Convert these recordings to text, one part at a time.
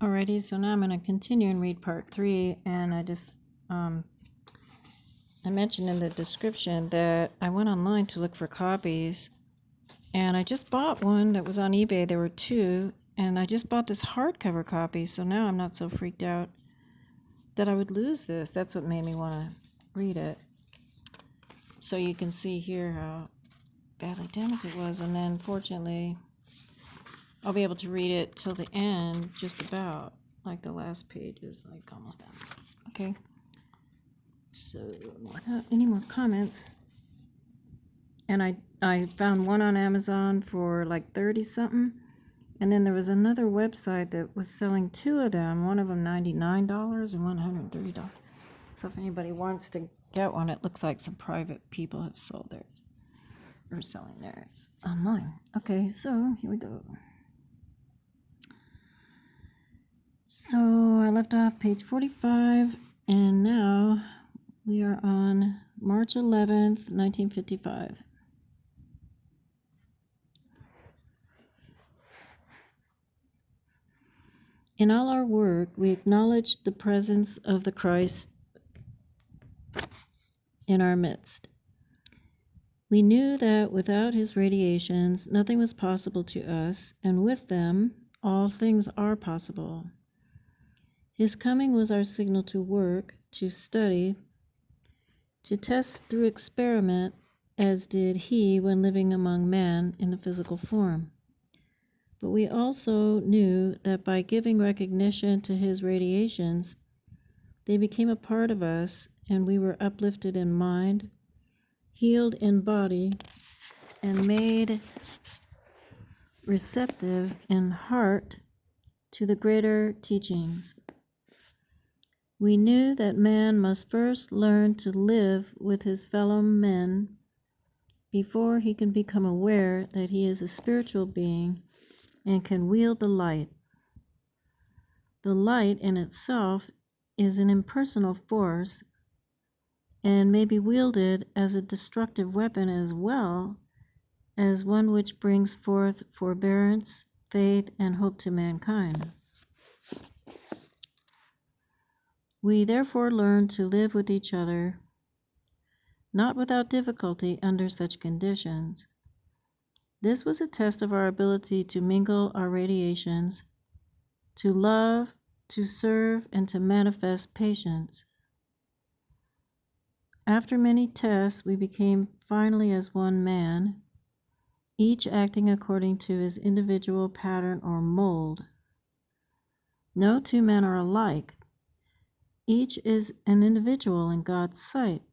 Alrighty, so now I'm going to continue and read part 3, and I mentioned in the description that I went online to look for copies, and I just bought one that was on eBay. There were 2, and I just bought this hardcover copy, so now I'm not so freaked out that I would lose this. That's what made me want to read it. So you can see here how badly damaged it was, and then fortunately I'll be able to read it till the end, just about. Like the last page is like almost done. Okay. So without any more comments, and I found one on Amazon for like 30 something, and then there was another website that was selling 2 of them. One of them $99 and one $130. So if anybody wants to get one, it looks like some private people have sold theirs or selling theirs online. Okay, so here we go. So I left off page 45, and now we are on March 11th, 1955. In all our work, we acknowledge the presence of the Christ in our midst. We knew that without his radiations, nothing was possible to us, and with them, all things are possible. His coming was our signal to work, to study, to test through experiment, as did he when living among man in the physical form. But we also knew that by giving recognition to his radiations, they became a part of us, and we were uplifted in mind, healed in body, and made receptive in heart to the greater teachings. We knew that man must first learn to live with his fellow men before he can become aware that he is a spiritual being and can wield the light. The light in itself is an impersonal force and may be wielded as a destructive weapon as well as one which brings forth forbearance, faith, and hope to mankind. We therefore learn to live with each other, not without difficulty under such conditions. This was a test of our ability to mingle our radiations, to love, to serve, and to manifest patience. After many tests, we became finally as one man, each acting according to his individual pattern or mold. No 2 men are alike. Each is an individual in God's sight,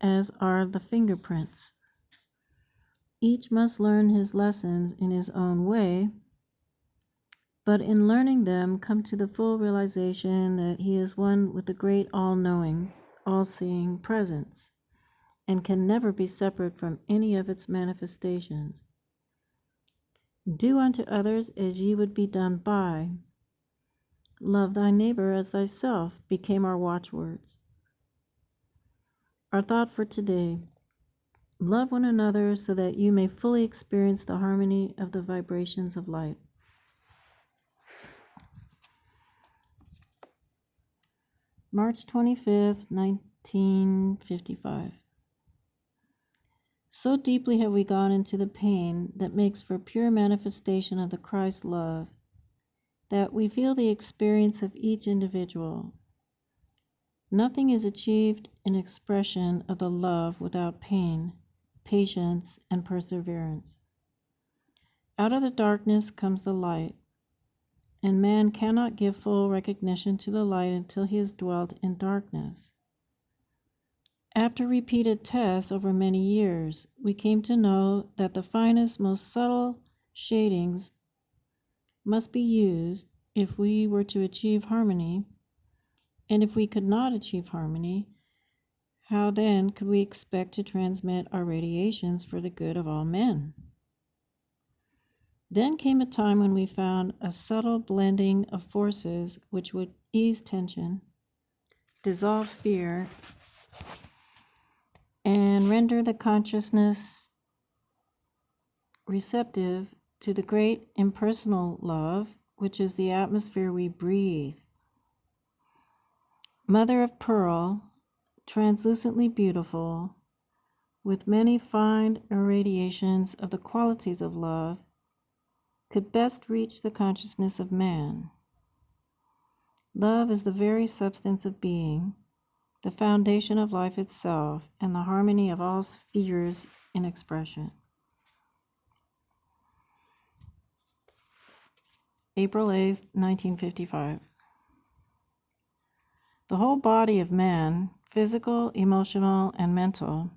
as are the fingerprints. Each must learn his lessons in his own way, but in learning them come to the full realization that he is one with the great all-knowing, all-seeing presence, and can never be separate from any of its manifestations. Do unto others as ye would be done by. Love thy neighbor as thyself became our watchwords. Our thought for today: love one another so that you may fully experience the harmony of the vibrations of light. March 25th, 1955. So deeply have we gone into the pain that makes for pure manifestation of the Christ love that we feel the experience of each individual. Nothing is achieved in expression of the love without pain, patience, and perseverance. Out of the darkness comes the light, and man cannot give full recognition to the light until he has dwelt in darkness. After repeated tests over many years, we came to know that the finest, most subtle shadings must be used if we were to achieve harmony, and if we could not achieve harmony, how then could we expect to transmit our radiations for the good of all men? Then came a time when we found a subtle blending of forces which would ease tension, dissolve fear, and render the consciousness receptive to the great impersonal love which is the atmosphere we breathe. Mother of pearl, translucently beautiful, with many fine irradiations of the qualities of love, could best reach the consciousness of man. Love is the very substance of being, the foundation of life itself, and the harmony of all spheres in expression. April 8th, 1955. The whole body of man, physical, emotional, and mental,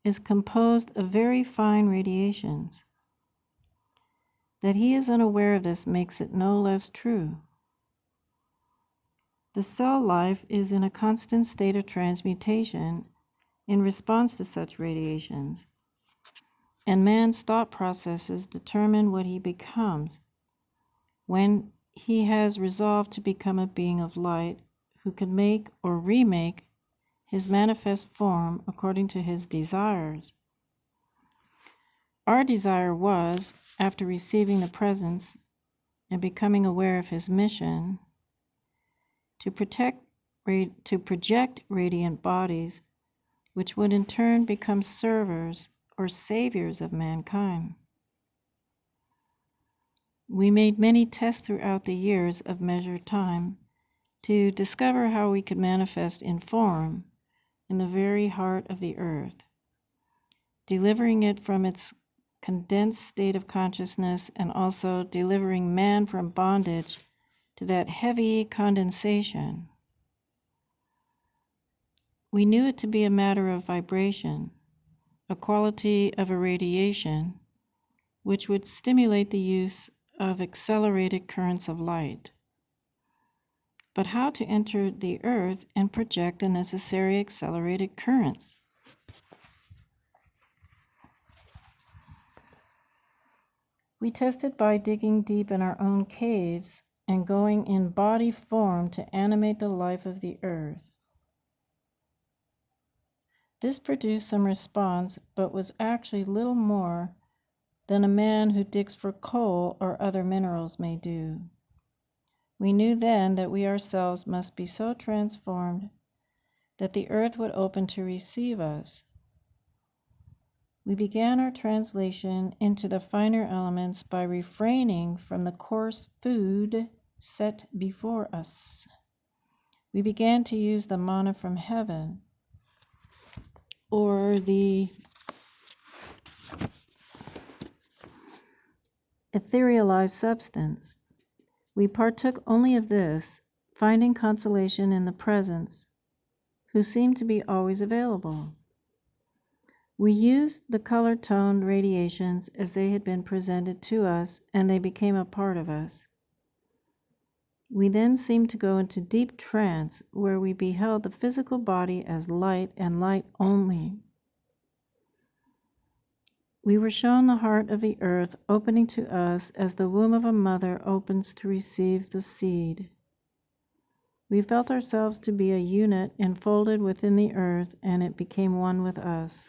is composed of very fine radiations. That he is unaware of this makes it no less true. The cell life is in a constant state of transmutation in response to such radiations, and man's thought processes determine what he becomes when he has resolved to become a being of light who can make or remake his manifest form according to his desires. Our desire was, after receiving the presence and becoming aware of his mission, to project radiant bodies, which would in turn become servers or saviors of mankind. We made many tests throughout the years of measured time to discover how we could manifest in form in the very heart of the earth, delivering it from its condensed state of consciousness and also delivering man from bondage to that heavy condensation. We knew it to be a matter of vibration, a quality of irradiation, which would stimulate the use of accelerated currents of light. But how to enter the earth and project the necessary accelerated currents? We tested by digging deep in our own caves and going in body form to animate the life of the earth. This produced some response, but was actually little more than a man who digs for coal or other minerals may do. We knew then that we ourselves must be so transformed that the earth would open to receive us. We began our translation into the finer elements by refraining from the coarse food set before us. We began to use the manna from heaven, or the etherealized substance. We partook only of this, finding consolation in the presence, who seemed to be always available. We used the color-toned radiations as they had been presented to us, and they became a part of us. We then seemed to go into deep trance, where we beheld the physical body as light and light only. We were shown the heart of the earth opening to us as the womb of a mother opens to receive the seed. We felt ourselves to be a unit enfolded within the earth, and it became one with us.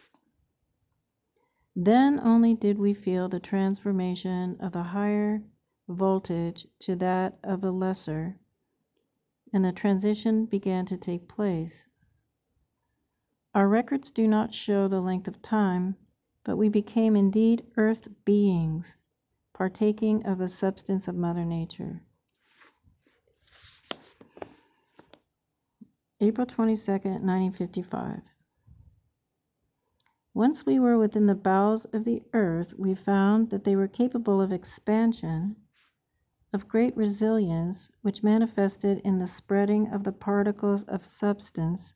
Then only did we feel the transformation of the higher voltage to that of the lesser, and the transition began to take place. Our records do not show the length of time, but we became indeed earth beings, partaking of the substance of Mother Nature. April 22nd, 1955. Once we were within the bowels of the earth, we found that they were capable of expansion, of great resilience, which manifested in the spreading of the particles of substance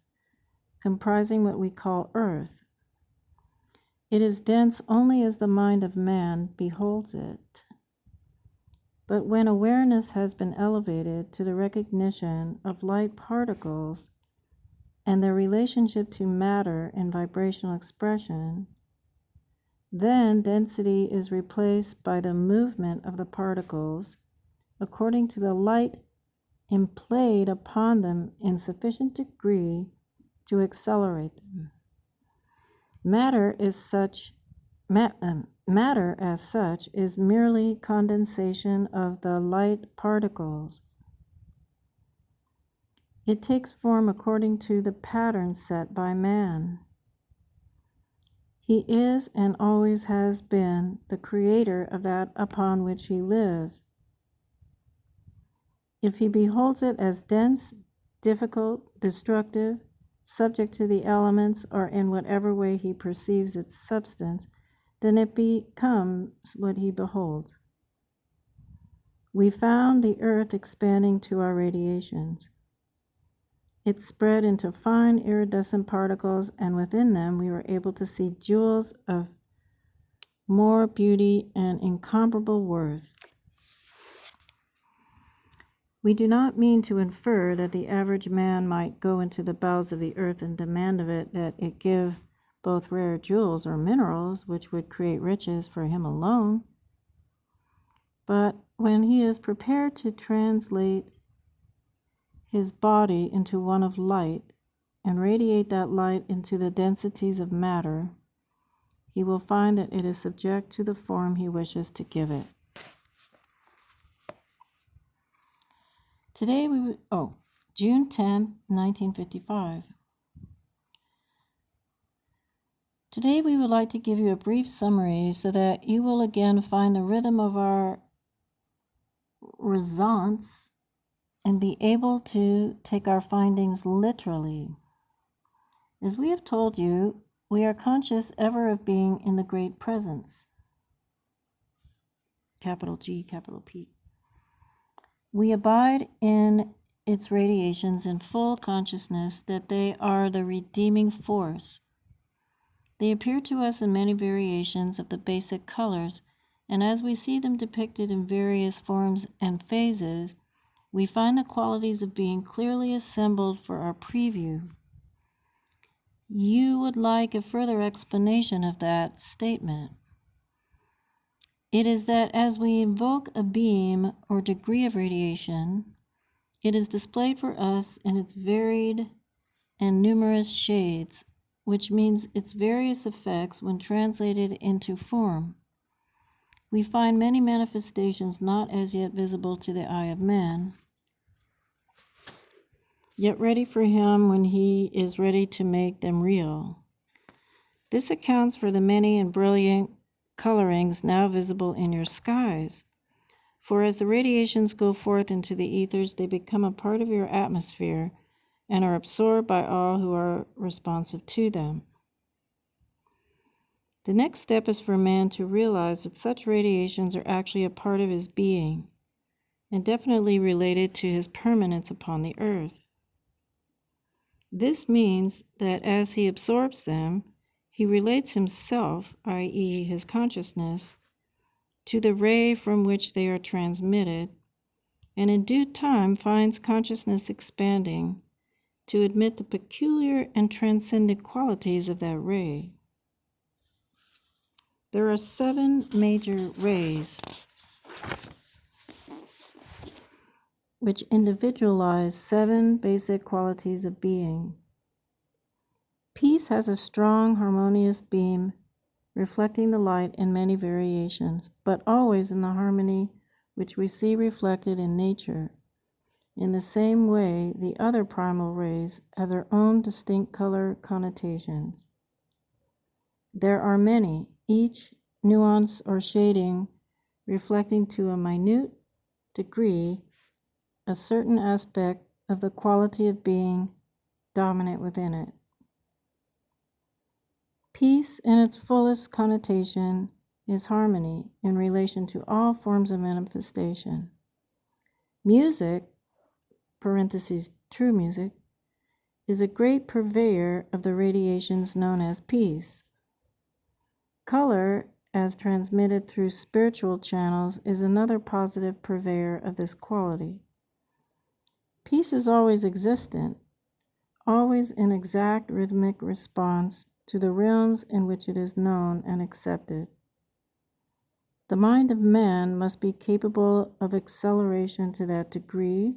comprising what we call earth. It is dense only as the mind of man beholds it. But when awareness has been elevated to the recognition of light particles and their relationship to matter and vibrational expression, then density is replaced by the movement of the particles according to the light implayed upon them in sufficient degree to accelerate them. Matter is such Matter, as such, is merely condensation of the light particles. It takes form according to the pattern set by man. He is and always has been the creator of that upon which he lives. If he beholds it as dense, difficult, destructive, subject to the elements, or in whatever way he perceives its substance, then it becomes what he beholds. We found the earth expanding to our radiations. It spread into fine iridescent particles, and within them we were able to see jewels of more beauty and incomparable worth. We do not mean to infer that the average man might go into the bowels of the earth and demand of it that it give both rare jewels or minerals, which would create riches for him alone. But when he is prepared to translate his body into one of light and radiate that light into the densities of matter, he will find that it is subject to the form he wishes to give it. Today June 10, 1955. Today we would like to give you a brief summary so that you will again find the rhythm of our resonance and be able to take our findings literally. As we have told you, we are conscious ever of being in the great presence. Capital G, capital P. We abide in its radiations in full consciousness that they are the redeeming force. They appear to us in many variations of the basic colors, and as we see them depicted in various forms and phases, we find the qualities of being clearly assembled for our preview. You would like a further explanation of that statement. It is that as we invoke a beam or degree of radiation, it is displayed for us in its varied and numerous shades, which means its various effects when translated into form. We find many manifestations not as yet visible to the eye of man, yet ready for him when he is ready to make them real. This accounts for the many and brilliant colorings now visible in your skies. For as the radiations go forth into the ethers, they become a part of your atmosphere and are absorbed by all who are responsive to them. The next step is for man to realize that such radiations are actually a part of his being and definitely related to his permanence upon the earth. This means that as he absorbs them, he relates himself, i.e., his consciousness, to the ray from which they are transmitted, and in due time finds consciousness expanding to admit the peculiar and transcendent qualities of that ray. There are 7 major rays which individualize 7 basic qualities of being. Peace has a strong, harmonious beam reflecting the light in many variations, but always in the harmony which we see reflected in nature. In the same way, the other primal rays have their own distinct color connotations. There are many, each nuance or shading reflecting to a minute degree a certain aspect of the quality of being dominant within it. Peace, in its fullest connotation, is harmony in relation to all forms of manifestation. Music, parentheses, true music, is a great purveyor of the radiations known as peace. Color, as transmitted through spiritual channels, is another positive purveyor of this quality. Peace is always existent, always in exact rhythmic response to the realms in which it is known and accepted. The mind of man must be capable of acceleration to that degree,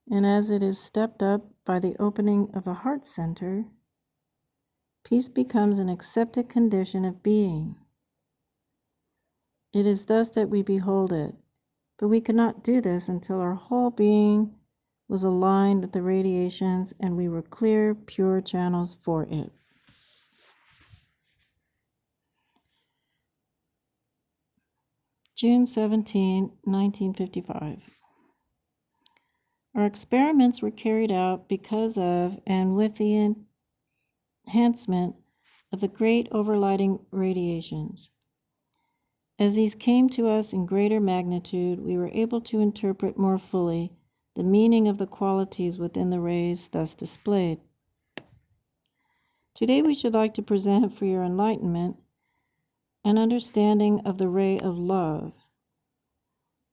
and as it is stepped up by the opening of the heart center, peace becomes an accepted condition of being. It is thus that we behold it. But we could not do this until our whole being was aligned with the radiations and we were clear, pure channels for it. June 17, 1955. Our experiments were carried out because of and with the enhancement of the great overlighting radiations. As these came to us in greater magnitude, we were able to interpret more fully the meaning of the qualities within the rays thus displayed. Today we should like to present for your enlightenment an understanding of the ray of love.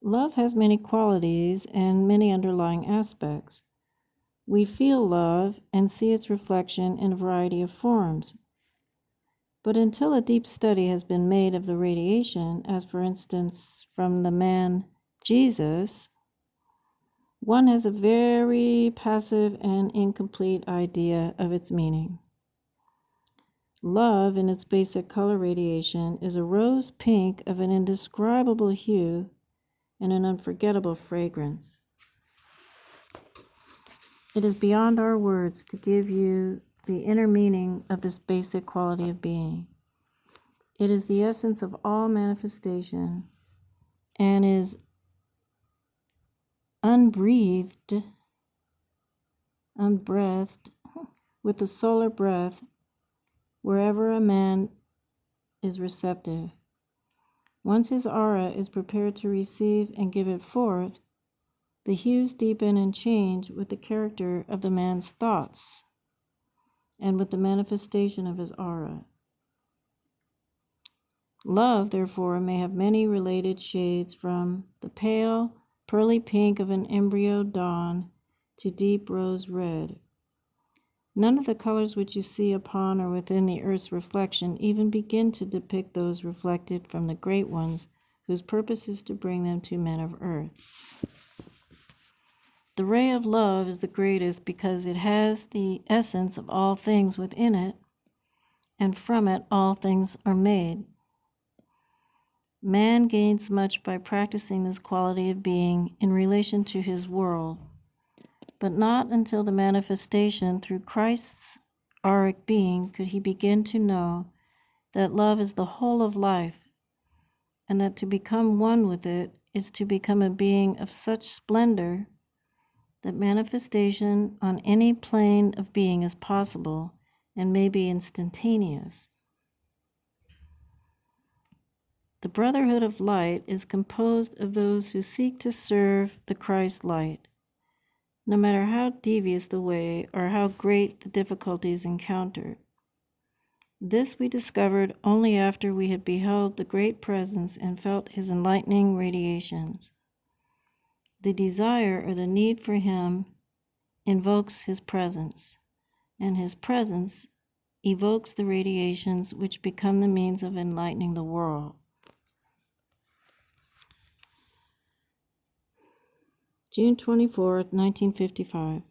Love has many qualities and many underlying aspects. We feel love and see its reflection in a variety of forms. But until a deep study has been made of the radiation, as for instance from the man Jesus, one has a very passive and incomplete idea of its meaning. Love, in its basic color radiation, is a rose pink of an indescribable hue and an unforgettable fragrance. It is beyond our words to give you the inner meaning of this basic quality of being. It is the essence of all manifestation and is unbreathed with the solar breath wherever a man is receptive. Once his aura is prepared to receive and give it forth, the hues deepen and change with the character of the man's thoughts and with the manifestation of his aura. Love, therefore, may have many related shades from the pale, pearly pink of an embryo dawn to deep rose red. None of the colors which you see upon or within the earth's reflection even begin to depict those reflected from the great ones whose purpose is to bring them to men of earth. The ray of love is the greatest because it has the essence of all things within it, and from it all things are made. Man gains much by practicing this quality of being in relation to his world, but not until the manifestation through Christ's auric being could he begin to know that love is the whole of life, and that to become one with it is to become a being of such splendor that manifestation on any plane of being is possible and may be instantaneous. The Brotherhood of Light is composed of those who seek to serve the Christ light, no matter how devious the way or how great the difficulties encountered. This we discovered only after we had beheld the Great Presence and felt his enlightening radiations. The desire or the need for him invokes his presence, and his presence evokes the radiations which become the means of enlightening the world. June 24th, 1955.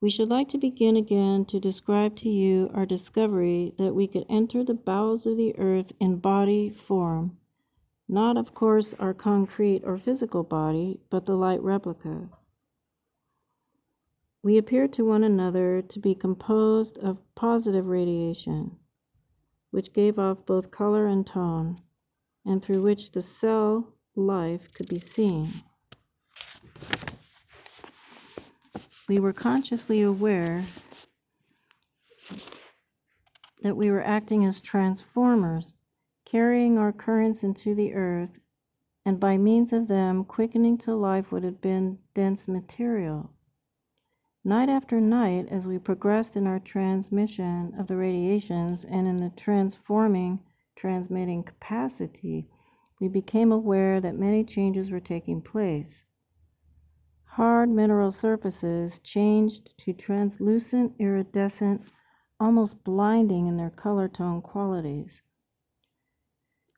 We should like to begin again to describe to you our discovery that we could enter the bowels of the earth in body form, not, of course, our concrete or physical body, but the light replica. We appear to one another to be composed of positive radiation, which gave off both color and tone, and through which the cell life could be seen. We were consciously aware that we were acting as transformers, carrying our currents into the earth, and by means of them quickening to life what had been dense material. Night after night, as we progressed in our transmission of the radiations and in the transmitting capacity, we became aware that many changes were taking place. Hard mineral surfaces changed to translucent, iridescent, almost blinding in their color tone qualities.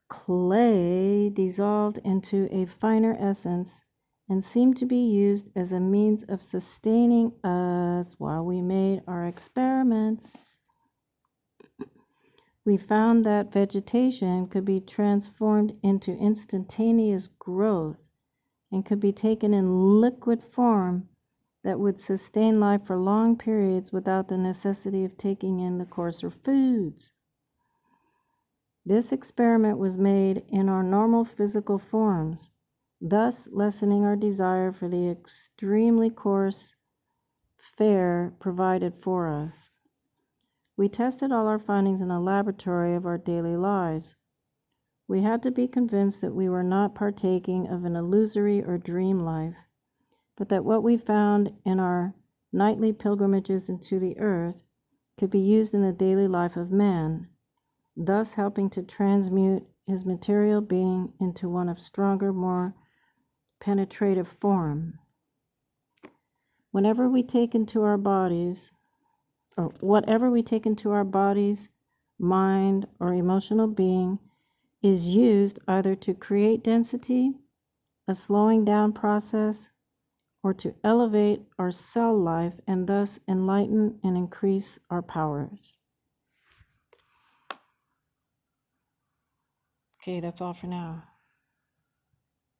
Clay dissolved into a finer essence and seemed to be used as a means of sustaining us while we made our experiments. We found that vegetation could be transformed into instantaneous growth and could be taken in liquid form that would sustain life for long periods without the necessity of taking in the coarser foods. This experiment was made in our normal physical forms, thus lessening our desire for the extremely coarse fare provided for us. We tested all our findings in a laboratory of our daily lives. We had to be convinced that we were not partaking of an illusory or dream life, but that what we found in our nightly pilgrimages into the earth could be used in the daily life of man, thus helping to transmute his material being into one of stronger, more penetrative form. Whatever we take into our bodies, mind, or emotional being is used either to create density, a slowing down process, or to elevate our cell life and thus enlighten and increase our powers. Okay, that's all for now.